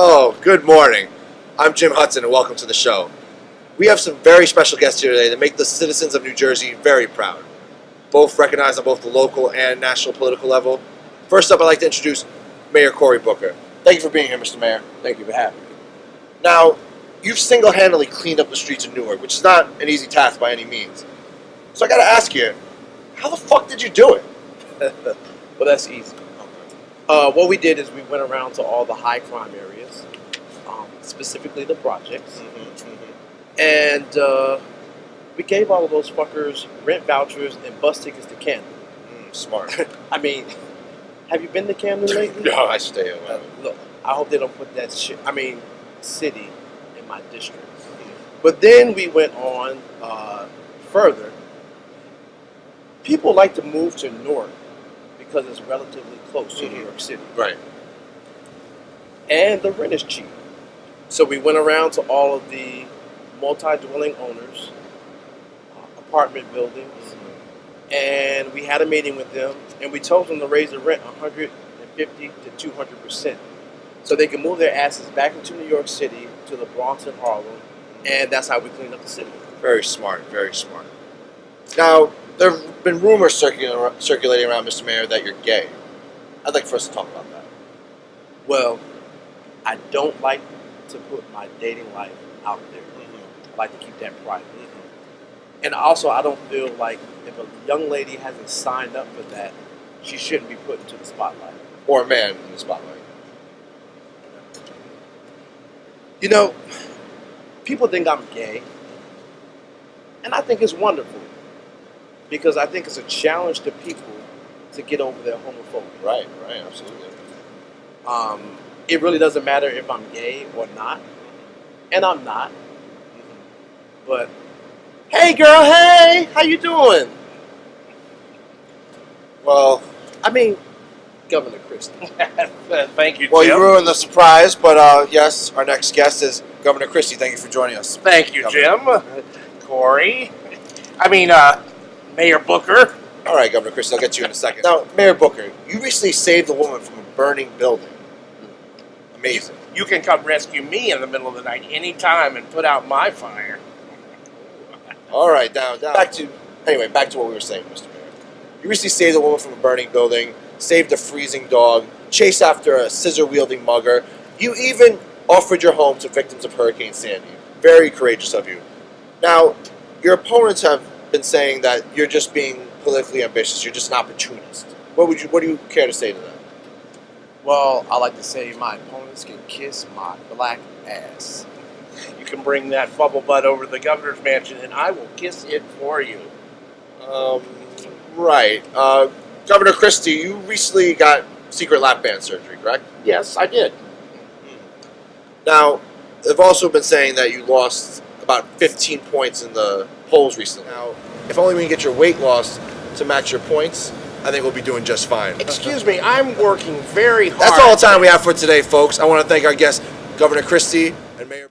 Oh, good morning. I'm Jim Hudson, and welcome to the show. We have some very special guests here today that make the citizens of New Jersey very proud, both recognized on both the local and national political level. First up, I'd like to introduce Mayor Cory Booker. Thank you for being here, Mr. Mayor. Thank you for having me. Now, you've single-handedly cleaned up the streets of Newark, which is not an easy task by any means. So I gotta ask you, how the fuck did you do it? Well, that's easy. What we did is we went around to all the high crime areas, specifically the projects, and we gave all of those fuckers rent vouchers and bus tickets to Camden. Smart. I mean, have you been to Camden lately? No, I stay away. Look, I hope they don't put that city in my district. But then we went on further. People like to move to Newark because it's relatively close to New York City. Right. And the rent is cheap. So we went around to all of the multi-dwelling owners, apartment buildings, and we had a meeting with them, and we told them to raise the rent 150 to 200%. So they can move their asses back into New York City, to the Bronx and Harlem, and that's how we cleaned up the city. Very smart, very smart. Now, there have been rumors circulating around, Mr. Mayor, that you're gay. I'd like for us to talk about that. Well, I don't like to put my dating life out there. I like to keep that private. And also, I don't feel like if a young lady hasn't signed up for that, she shouldn't be put into the spotlight. Or a man in the spotlight. You know, people think I'm gay, and I think it's wonderful because I think it's a challenge to people to get over their homophobia. Right, absolutely. It really doesn't matter if I'm gay or not, and I'm not. But hey, girl, hey, how you doing? Well, I mean, Governor Christie. Thank you, Jim. well, you ruined the surprise, but yes, our next guest is Governor Christie. Thank you for joining us. Thank you, Governor. Jim. Cory. Mayor Booker. All right, Governor Christie, I'll get to you in a second. Now, Mayor Booker, you recently saved a woman from a burning building. Amazing. You can come rescue me in the middle of the night anytime and put out my fire. All right, down. Back to what we were saying, Mr. Mayor. You recently saved a woman from a burning building, saved a freezing dog, chased after a scissor-wielding mugger. You even offered your home to victims of Hurricane Sandy. Very courageous of you. Now, your opponents have been saying that you're just being politically ambitious. You're just an opportunist. What do you care to say to that? Well, I like to say my opponents can kiss my black ass. You can bring that bubble butt over to the governor's mansion and I will kiss it for you. Right. Governor Christie, you recently got secret lap band surgery, correct? Yes, I did. Now, they've also been saying that you lost about 15 points in the polls recently. Now, if only we can get your weight loss to match your points, I think we'll be doing just fine. Excuse me, I'm working very hard. That's all the time we have for today, folks. I want to thank our guest, Governor Christie and Mayor...